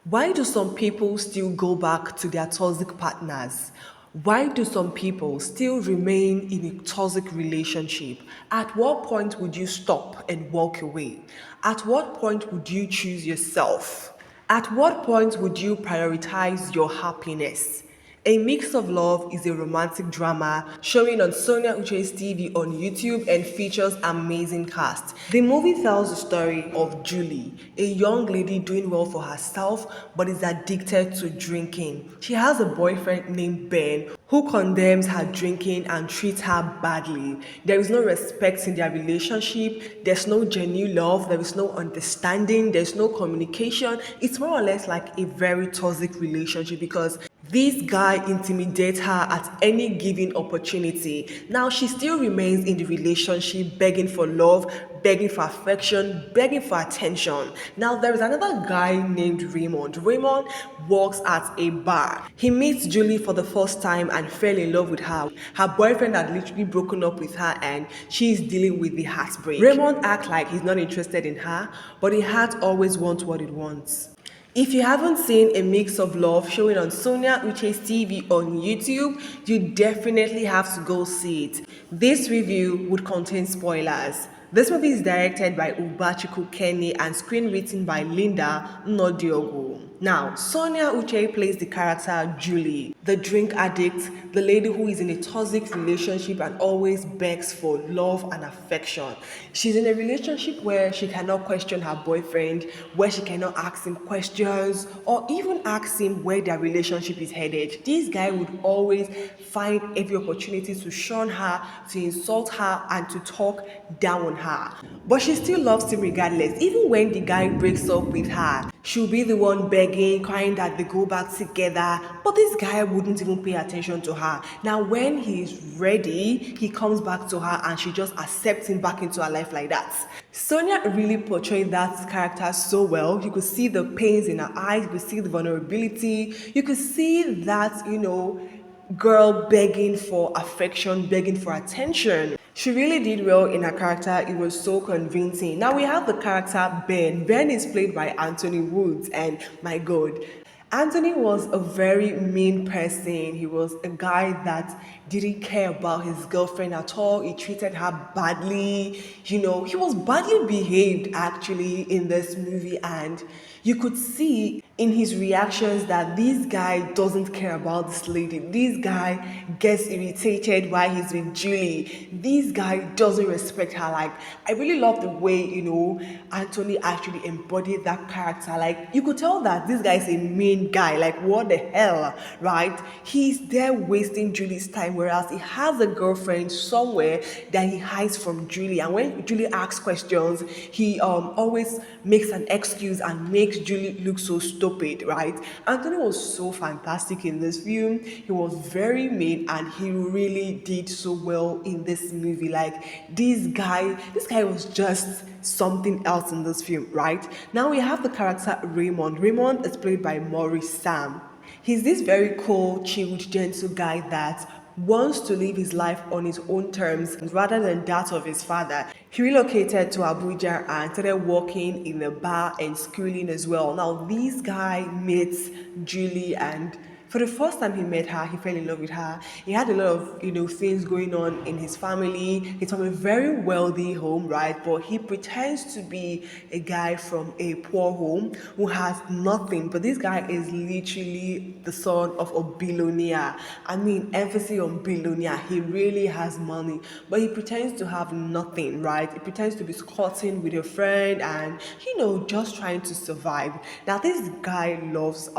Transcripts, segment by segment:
Why do some people still go back to their toxic partners? Why do some people still remain in a toxic relationship? At what point would you stop and walk away? At what point would you choose yourself? At what point would you prioritize your happiness? A Mix of Love is a romantic drama showing on Sonia Uche's TV on YouTube and features amazing cast. The movie tells the story of Julie, a young lady doing well for herself but is addicted to drinking. She has a boyfriend named Ben who condemns her drinking and treats her badly. There is no respect in their relationship, there's no genuine love, there is no understanding, there's no communication. It's more or less like a very toxic relationship because this guy intimidates her at any given opportunity. Now she still remains in the relationship, begging for love, begging for affection, begging for attention. Now there is another guy named Raymond. Raymond works at a bar. He meets Julie for the first time and fell in love with her. Her boyfriend had literally broken up with her and she's dealing with the heartbreak. Raymond acts like he's not interested in her, but the heart always wants what it wants. If you haven't seen A Mix of Love showing on Sonia Uche's TV on YouTube, you definitely have to go see it. This review would contain spoilers. This movie is directed by Ubachiku Kenny and screenwritten by Linda Nodiogo. Now, Sonia Uche plays the character Julie, the drink addict, the lady who is in a toxic relationship and always begs for love and affection. She's in a relationship where she cannot question her boyfriend, where she cannot ask him questions, or even ask him where their relationship is headed. This guy would always find every opportunity to shun her, to insult her, and to talk down on her. But she still loves him regardless. Even when the guy breaks up with her, she'll be the one begging, crying that they go back together. But this guy wouldn't even pay attention to her. Now, when he's ready, he comes back to her and she just accepts him back into her life like that. Sonia really portrayed that character so well. You could see the pains in her eyes, you could see the vulnerability, you could see that, girl begging for affection, begging for attention. She really did well in her character. It was so convincing. Now we have the character Ben. Ben is played by Anthony Woods, and my God, Anthony was a very mean person. He was a guy that didn't care about his girlfriend at all. He treated her badly. He was badly behaved actually in this movie, and you could see in his reactions that this guy doesn't care about this lady. This guy gets irritated while he's with Julie. This guy doesn't respect her. Like, I really love the way, Anthony actually embodied that character. Like, you could tell that this guy is a mean guy. Like, what the hell, right? He's there wasting Julie's time, whereas he has a girlfriend somewhere that he hides from Julie. And when Julie asks questions, he always makes an excuse and makes Julie look so stupid, right? Anthony was so fantastic in this film. He was very mean and he really did so well in this movie. Like, this guy was just something else in this film, right? Now we have the character Raymond. Raymond is played by Maurice Sam. He's this very cool, chilled, gentle guy that wants to live his life on his own terms rather than that of his father. He relocated to Abuja and started working in a bar and schooling as well. Now this guy meets Julie, and for the first time he met her, he fell in love with her. He had a lot of, things going on in his family. He's from a very wealthy home, right? But he pretends to be a guy from a poor home who has nothing. But this guy is literally the son of a billionaire. I mean, emphasis on billionaire. He really has money, but he pretends to have nothing, right? He pretends to be squatting with a friend and, just trying to survive. Now, this guy loves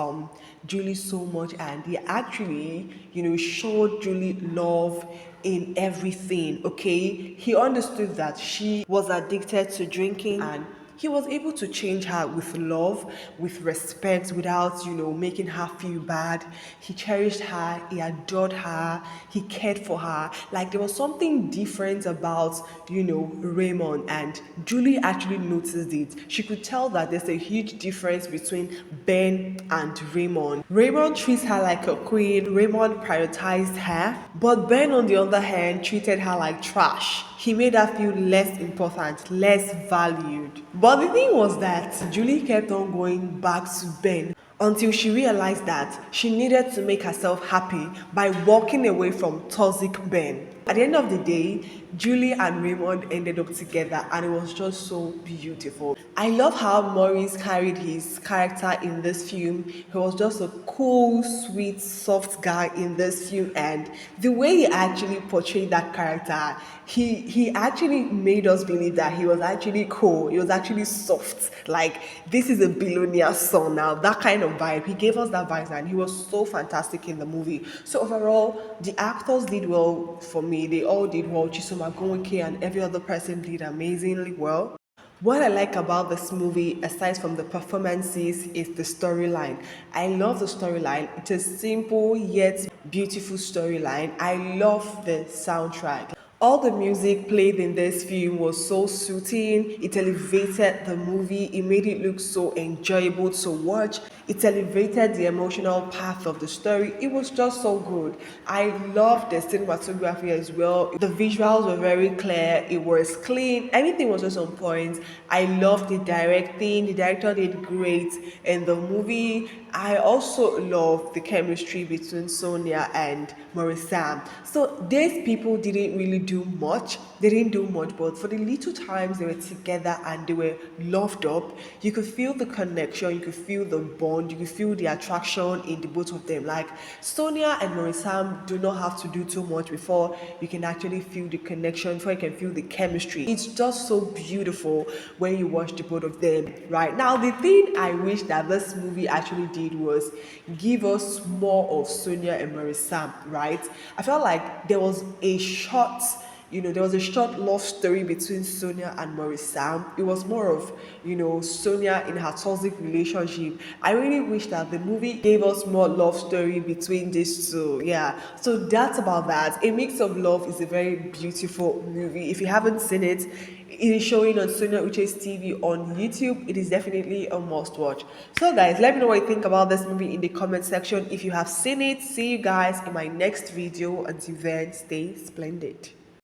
Julie so much, and he actually, showed Julie love in everything, okay? He understood that she was addicted to drinking and he was able to change her with love, with respect, without, making her feel bad. He cherished her, he adored her, he cared for her. Like, there was something different about, Raymond, and Julie actually noticed it. She could tell that there's a huge difference between Ben and Raymond. Raymond treats her like a queen, Raymond prioritized her, but Ben, on the other hand, treated her like trash. He made her feel less important, less valued. But the thing was that Julie kept on going back to Ben until she realized that she needed to make herself happy by walking away from toxic men. At the end of the day, Julie and Raymond ended up together, and it was just so beautiful. I love how Maurice carried his character in this film. He was just a cool, sweet, soft guy in this film, and the way he actually portrayed that character, he actually made us believe that he was actually cool. He was actually soft. Like, this is a billionaire's son now. That kind of vibe. He gave us that vibe, and he was so fantastic in the movie. So overall, the actors did well for me. They all did well. Chisom, Aguwike, and every other person did amazingly well. What I like about this movie, aside from the performances, is the storyline. I love the storyline. It's a simple yet beautiful storyline. I love the soundtrack. All the music played in this film was so soothing. It elevated the movie. It made it look so enjoyable to watch. It elevated the emotional path of the story. It was just so good. I loved the cinematography as well. The visuals were very clear. It was clean. Everything was just on point. I loved the directing. The director did great in the movie. I also love the chemistry between Sonia and Maurice. So these people didn't really do much. They didn't do much, but for the little times they were together and they were loved up, you could feel the connection, you could feel the bond, you could feel the attraction in the both of them. Like, Sonia and Maurice do not have to do too much before you can actually feel the connection, before you can feel the chemistry. It's just so beautiful when you watch the both of them. Right now, the thing I wish that this movie actually did was give us more of Sonia and Maurice, right? I felt like there was a short, there was a short love story between Sonia and Maurice. It was more of, Sonia in her toxic relationship. I really wish that the movie gave us more love story between these two. Yeah. So that's about that. A Mix of Love is a very beautiful movie. If you haven't seen it, it is showing on Sonia Uche's TV on YouTube. It is definitely a must watch. So guys, let me know what you think about this movie in the comment section. If you have seen it, see you guys in my next video. Until then, stay splendid.